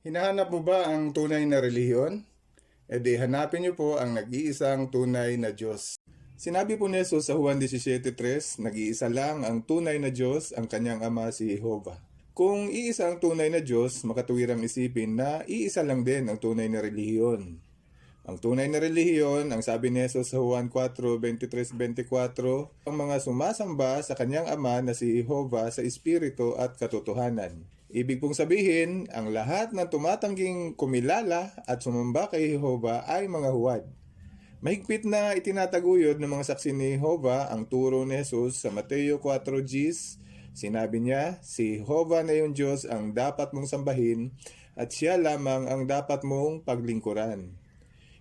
Hinahanap mo ba ang tunay na relihiyon? E di hanapin niyo po ang nag-iisang tunay na Diyos. Sinabi po ni Jesus sa Juan 17:3, nag-iisa lang ang tunay na Diyos, ang kanyang ama si Jehovah. Kung iisa ang tunay na Diyos, makatuwirang isipin na iisa lang din ang tunay na relihiyon. Ang tunay na relihiyon, ang sabi ni Jesus sa Juan 4:23-24, ang mga sumasamba sa kanyang ama na si Jehovah sa espiritu at katotohanan. Ibig pong sabihin, ang lahat ng tumatangging kumilala at sumamba kay Jehovah ay mga huwad. Mahigpit na itinataguyod ng mga saksi ni Jehovah ang turo ni Jesus sa Mateo 4:10. Sinabi niya, si Jehovah na yung Diyos ang dapat mong sambahin at siya lamang ang dapat mong paglingkuran.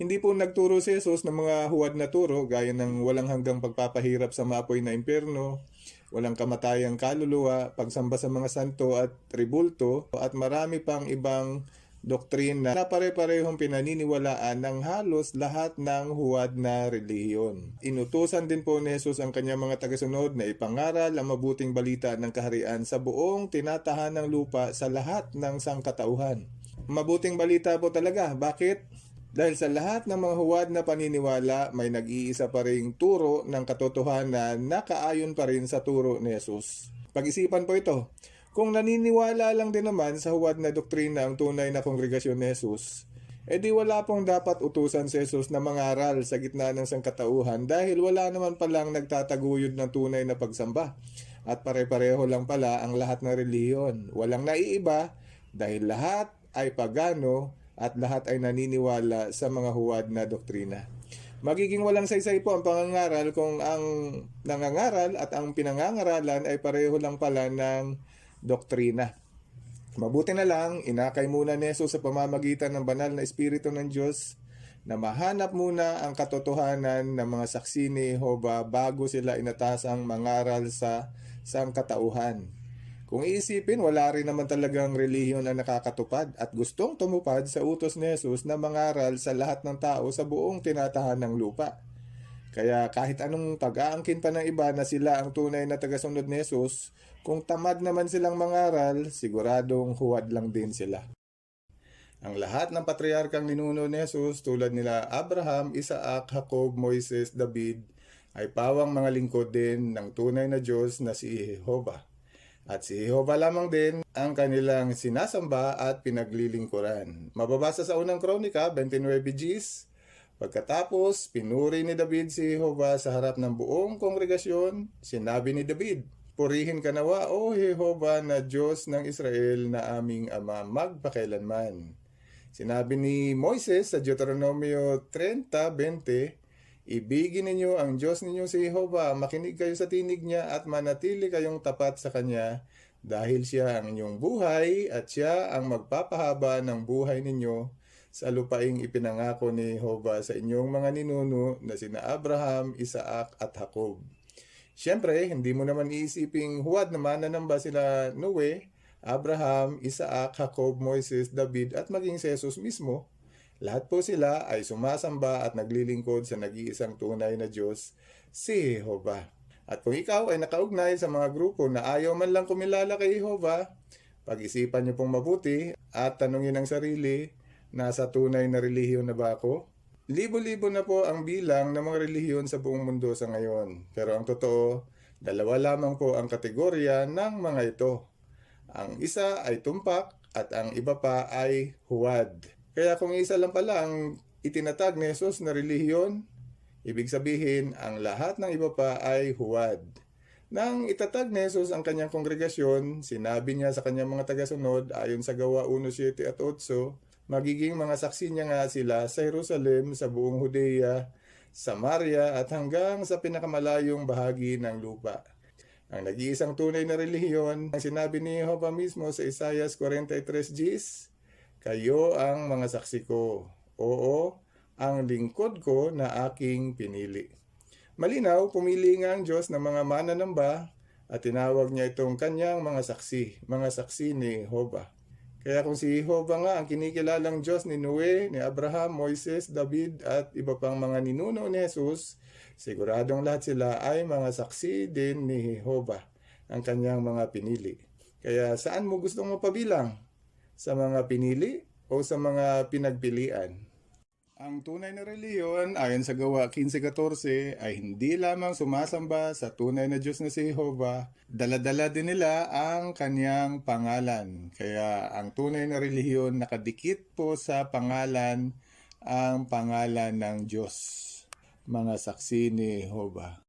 Hindi po nagturo si Jesus ng mga huwad na turo gaya ng walang hanggang pagpapahirap sa maapoy na impyerno, walang kamatayang kaluluwa, pagsamba sa mga santo at tribulto, at marami pang ibang doktrina na pare-parehong pinaniniwalaan ng halos lahat ng huwad na relihiyon. Inutusan din po ni Jesus ang kanyang mga tagasunod na ipangaral ang mabuting balita ng kaharian sa buong tinatahanang lupa sa lahat ng sangkatauhan. Mabuting balita po talaga. Bakit? Dahil sa lahat ng mga huwad na paniniwala, may nag-iisa pa ring turo ng katotohanan na kaayon pa rin sa turo ni Jesus. Pag-isipan po ito. Kung naniniwala lang din naman sa huwad na doktrina ang tunay na kongregasyon ni Jesus, edi wala pong dapat utusan si Jesus na mangaral sa gitna ng sangkatauhan dahil wala naman palang nagtataguyod ng tunay na pagsamba. At pare-pareho lang pala ang lahat ng relihiyon. Walang naiiba dahil lahat ay pagano at lahat ay naniniwala sa mga huwad na doktrina. Magiging walang saysay po ang pangangaral kung ang nangangaral at ang pinangangaralan ay pareho lang pala ng doktrina. Mabuti na lang, inakay muna ni Jesus sa pamamagitan ng banal na Espiritu ng Diyos na mahanap muna ang katotohanan ng mga saksi ni Jehovah bago sila inatasang mangaral sa sangkatauhan. Kung iisipin, wala rin naman talagang relihiyon na nakakatupad at gustong tumupad sa utos ni Jesus na mangaral sa lahat ng tao sa buong tinatahanang lupa. Kaya kahit anong pag-aangkin pa ng iba na sila ang tunay na tagasunod ni Jesus, kung tamad naman silang mangaral, siguradong huwad lang din sila. Ang lahat ng patriarkang ninuno ni Jesus tulad nila Abraham, Isaac, Jacob, Moises, David ay pawang mga lingkod din ng tunay na Diyos na si Jehovah. At si Jehovah lamang din ang kanilang sinasamba at pinaglilingkuran. Mababasa sa unang kronika, 29:10. Pagkatapos, pinuri ni David si Jehovah sa harap ng buong kongregasyon. Sinabi ni David, "Purihin ka nawa, O Jehovah na Diyos ng Israel na aming Ama magpakailanman." Sinabi ni Moises sa Deuteronomio 30:20, "Ibigin ninyo ang Diyos ninyo si Jehovah, makinig kayo sa tinig niya at manatili kayong tapat sa Kanya dahil siya ang inyong buhay at siya ang magpapahaba ng buhay ninyo sa lupaing ipinangako ni Jehovah sa inyong mga ninuno na sina Abraham, Isaac at Jacob." Siyempre, hindi mo naman iisiping huwad na mananamba sila Noe, Abraham, Isaac, Jacob, Moises, David at maging si Jesus mismo. Lahat po sila ay sumasamba at naglilingkod sa nag-iisang tunay na Diyos, si Jehovah. At kung ikaw ay nakaugnay sa mga grupo na ayaw man lang kumilala kay Jehovah, pag-isipan niyo pong mabuti at tanungin ang sarili, nasa tunay na relihiyon na ba ako? Libo-libo na po ang bilang ng mga relihiyon sa buong mundo sa ngayon. Pero ang totoo, dalawa lamang po ang kategorya ng mga ito. Ang isa ay tumpak at ang iba pa ay huwad. Kaya kung isa lang pala ang itinatag ni Jesus na relihiyon, ibig sabihin ang lahat ng iba pa ay huwad. Nang itatag ni Jesus ang kanyang kongregasyon, sinabi niya sa kanyang mga tagasunod ayon sa Gawa 1:7 at 8, magiging mga saksi niya nga sila sa Jerusalem, sa buong Judea, Samaria at hanggang sa pinakamalayong bahagi ng lupa. Ang nag-iisang tunay na relihiyon, ang sinabi ni Jehovah mismo sa Isaiah 43:10, "Kayo ang mga saksi ko, oo, ang lingkod ko na aking pinili." Malinaw, pumili nga ang Diyos ng mga mananamba at tinawag niya itong kanyang mga saksi ni Jehovah. Kaya kung si Jehovah nga ang kinikilalang Diyos ni Noe, ni Abraham, Moises, David at iba pang mga ninuno ni Jesus, siguradong lahat sila ay mga saksi din ni Jehovah, ang kanyang mga pinili. Kaya saan mo gustong mapabilang? Sa mga pinili o sa mga pinagpilian? Ang tunay na reliyon ayon sa Gawa 15:14 ay hindi lamang sumasamba sa tunay na Diyos na si Jehovah, dala-dala din nila ang kanyang pangalan. Kaya ang tunay na reliyon nakadikit po sa pangalan ang pangalan ng Diyos. Mga saksi ni Jehovah.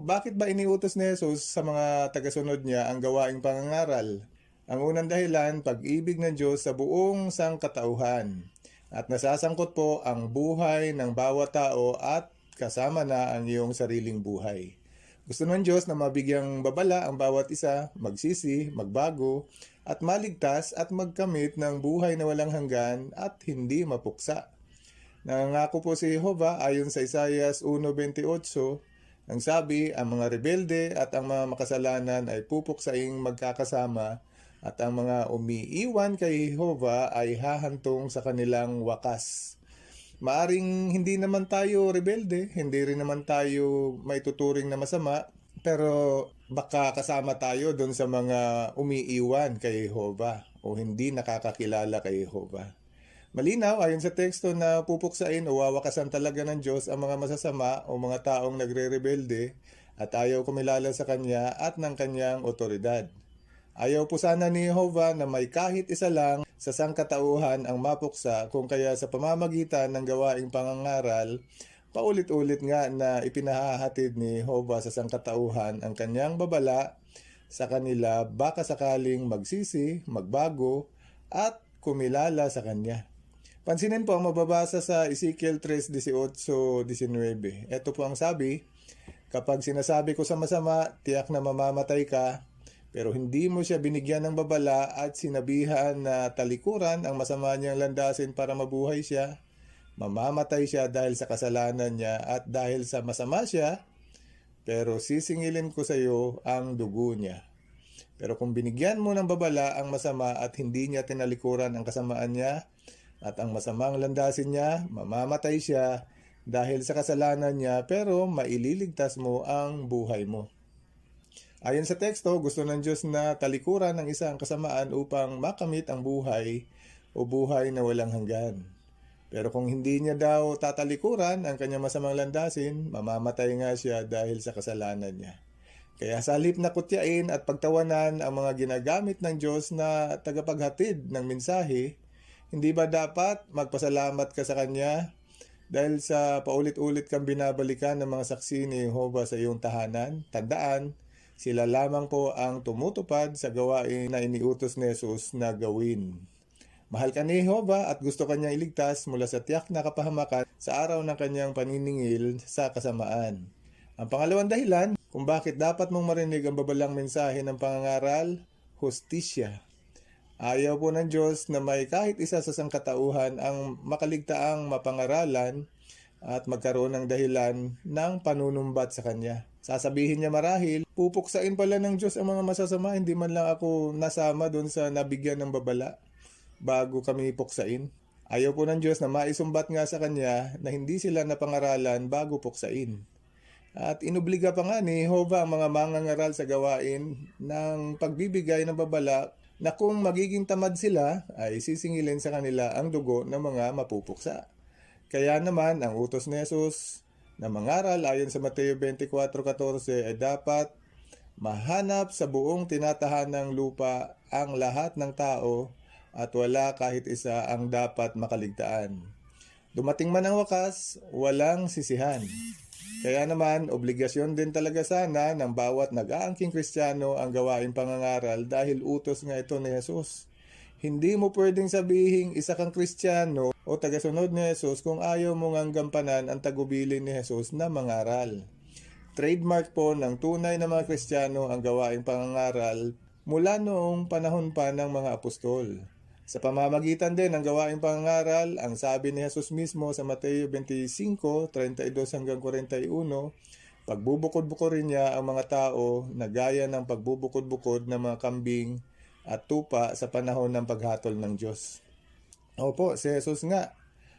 Bakit ba iniutos ni Jesus sa mga tagasunod niya ang gawaing pangangaral? Ang unang dahilan, pag-ibig ng Diyos sa buong sangkatauhan. At nasasangkot po ang buhay ng bawat tao at kasama na ang iyong sariling buhay. Gusto ng Diyos na mabigyang babala ang bawat isa, magsisi, magbago, at maligtas at magkamit ng buhay na walang hanggan at hindi mapuksa. Nangako po si Jehovah ayon sa Isaias 1:28, ang sabi, ang mga rebelde at ang mga makasalanan ay pupuksaing magkakasama at ang mga umiiwan kay Jehovah ay hahantong sa kanilang wakas. Maaring hindi naman tayo rebelde, hindi rin naman tayo may tuturing na masama, pero baka kasama tayo doon sa mga umiiwan kay Jehovah o hindi nakakakilala kay Jehovah. Malinaw ayon sa teksto na pupuksain o wawakasan talaga ng Diyos ang mga masasama o mga taong nagre-rebelde at ayaw kumilala sa Kanya at ng Kanyang otoridad. Ayaw po sana ni Jehovah na may kahit isa lang sa sangkatauhan ang mapuksa, kung kaya sa pamamagitan ng gawaing pangangaral, paulit-ulit nga na ipinahahatid ni Jehovah sa sangkatauhan ang kanyang babala sa kanila baka sakaling magsisi, magbago, at kumilala sa kanya. Pansinin po ang mababasa sa Ezekiel 3:18-19. Ito po ang sabi, kapag sinasabi ko sa masama, tiyak na mamamatay ka, pero hindi mo siya binigyan ng babala at sinabihan na talikuran ang masama niyang landasin para mabuhay siya, mamamatay siya dahil sa kasalanan niya at dahil sa masama siya, pero sisingilin ko sa iyo ang dugo niya. Pero kung binigyan mo ng babala ang masama at hindi niya tinalikuran ang kasamaan niya at ang masamang landasin niya, mamamatay siya dahil sa kasalanan niya, pero maililigtas mo ang buhay mo. Ayon sa teksto, gusto ng Diyos na talikuran ng isang kasamaan upang makamit ang buhay o buhay na walang hanggan. Pero kung hindi niya daw tatalikuran ang kanyang masamang landasin, mamamatay nga siya dahil sa kasalanan niya. Kaya sa halip na kutyain at pagtawanan ang mga ginagamit ng Diyos na tagapaghatid ng mensahe, hindi ba dapat magpasalamat ka sa Kanya dahil sa paulit-ulit kang binabalikan ng mga saksi ni Jehovah sa iyong tahanan? Tandaan, sila lamang po ang tumutupad sa gawain na iniutos ni Jesus na gawin. Mahal ka ni Jehovah at gusto kanyang iligtas mula sa tiyak na kapahamakan sa araw ng kanyang paniningil sa kasamaan. Ang pangalawang dahilan kung bakit dapat mong marinig ang babalang mensahe ng pangangaral, hustisya. Ayaw po ng Diyos na may kahit isa sa sangkatauhan ang makaligtaang mapangaralan at magkaroon ng dahilan ng panunumbat sa Kanya. Sasabihin niya marahil, pupuksain pala ng Diyos ang mga masasama, hindi man lang ako nasama doon sa nabigyan ng babala bago kami puksain. Ayaw po ng Diyos na maisumbat nga sa Kanya na hindi sila napangaralan bago puksain. At inobliga pa nga ni Jehovah ang mga mangangaral sa gawain ng pagbibigay ng babala na kung magiging tamad sila ay sisingilin sa kanila ang dugo ng mga mapupuksa. Kaya naman ang utos ni Jesus na mangaral ayon sa Mateo 24:14 ay dapat mahanap sa buong tinatahanang lupa ang lahat ng tao at wala kahit isa ang dapat makaligtaan. Dumating man ang wakas, walang sisihan. Kaya naman, obligasyon din talaga sana ng bawat nag-aangking Kristiyano ang gawain pangangaral dahil utos nga ito ni Jesus. Hindi mo pwedeng sabihin isa kang Kristiyano o tagasunod ni Jesus kung ayaw mong ang gampanan ang tagubilin ni Jesus na mangaral. Trademark po ng tunay na mga Kristiyano ang gawaing pangangaral mula noong panahon pa ng mga apostol. Sa pamamagitan din ng gawaing pangangaral, ang sabi ni Jesus mismo sa Mateo 25:32-41, pagbubukod-bukorin niya ang mga tao na gaya ng pagbubukod-bukod ng mga kambing at tupa sa panahon ng paghatol ng Diyos. Opo, si Jesus nga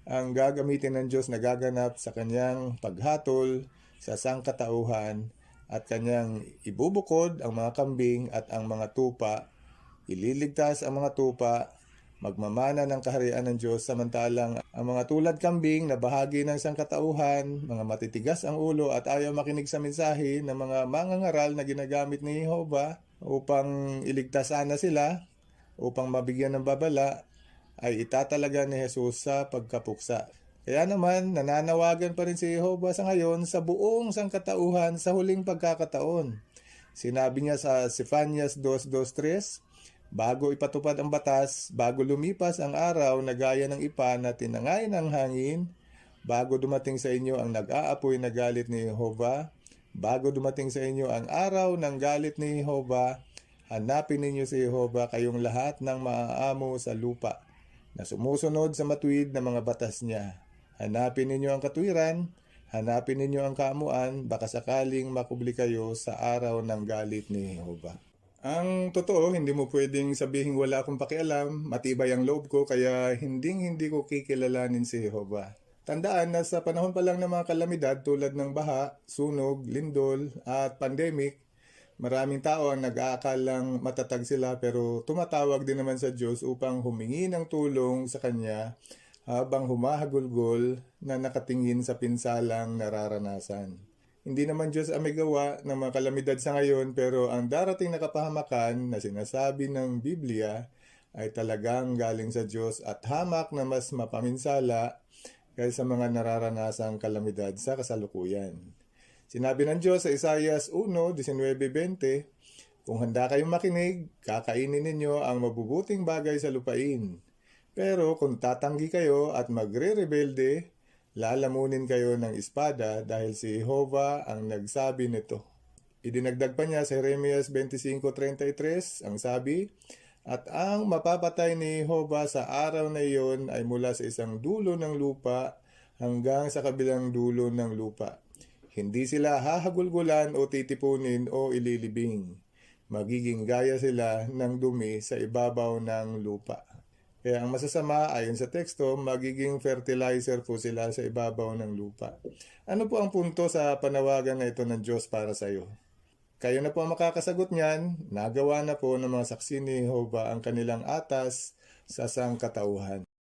ang gagamitin ng Diyos na gaganap sa kanyang paghatol sa sangkatauhan at kanyang ibubukod ang mga kambing at ang mga tupa, ililigtas ang mga tupa magmamana ng kaharian ng Diyos, samantalang ang mga tulad kambing na bahagi ng sangkatauhan, mga matitigas ang ulo at ayaw makinig sa mensahe ng mga mangangaral na ginagamit ni Jehovah upang iligtas sana sila, upang mabigyan ng babala, ay itatalaga ni Jesus sa pagkapuksa. Kaya naman, nananawagan pa rin si Jehovah sa ngayon sa buong sangkatauhan sa huling pagkakataon. Sinabi niya sa Zephanias 2:2-3, bago ipatupad ang batas, bago lumipas ang araw na gaya ng ipa na tinangay ng hangin, bago dumating sa inyo ang nag-aapoy na galit ni Jehovah, bago dumating sa inyo ang araw ng galit ni Jehovah, hanapin ninyo si Jehovah, kayong lahat ng maaamo sa lupa, na sumusunod sa matuwid na mga batas niya. Hanapin ninyo ang katuwiran, hanapin ninyo ang kaamuan, baka sakaling makubli kayo sa araw ng galit ni Jehovah. Ang totoo, hindi mo pwedeng sabihin wala akong pakialam, matibay ang loob ko, kaya hindi ko kikilalanin si Jehovah. Tandaan na sa panahon pa lang ng mga kalamidad tulad ng baha, sunog, lindol at pandemic, maraming tao ang nag-aakalang matatag sila pero tumatawag din naman sa Diyos upang humingi ng tulong sa Kanya habang humahagulgol na nakatingin sa pinsalang nararanasan. Hindi naman Diyos ang may gawa ng mga kalamidad sa ngayon, pero ang darating na kapahamakan na sinasabi ng Biblia ay talagang galing sa Diyos at hamak na mas mapaminsala kaysa mga nararanasang kalamidad sa kasalukuyan. Sinabi ng Diyos sa Isaias 1:19-20, kung handa kayong makinig, kakainin ninyo ang mabubuting bagay sa lupain. Pero kung tatanggi kayo at magre-rebelde, lalamunin kayo ng espada dahil si Jehovah ang nagsabi nito. Idinagdag pa niya sa Jeremias 25:33 ang sabi, at ang mapapatay ni Jehovah sa araw na iyon ay mula sa isang dulo ng lupa hanggang sa kabilang dulo ng lupa. Hindi sila hahagulgulan o titipunin o ililibing. Magiging gaya sila ng dumi sa ibabaw ng lupa. Kaya ang masasama ayon sa teksto, magiging fertilizer po sila sa ibabaw ng lupa. Ano po ang punto sa panawagan na ito ng Diyos para sa iyo? Kayo na po ang makakasagot niyan. Nagawa na po ng mga saksi ni Jehovah ang kanilang atas sa sangkatauhan.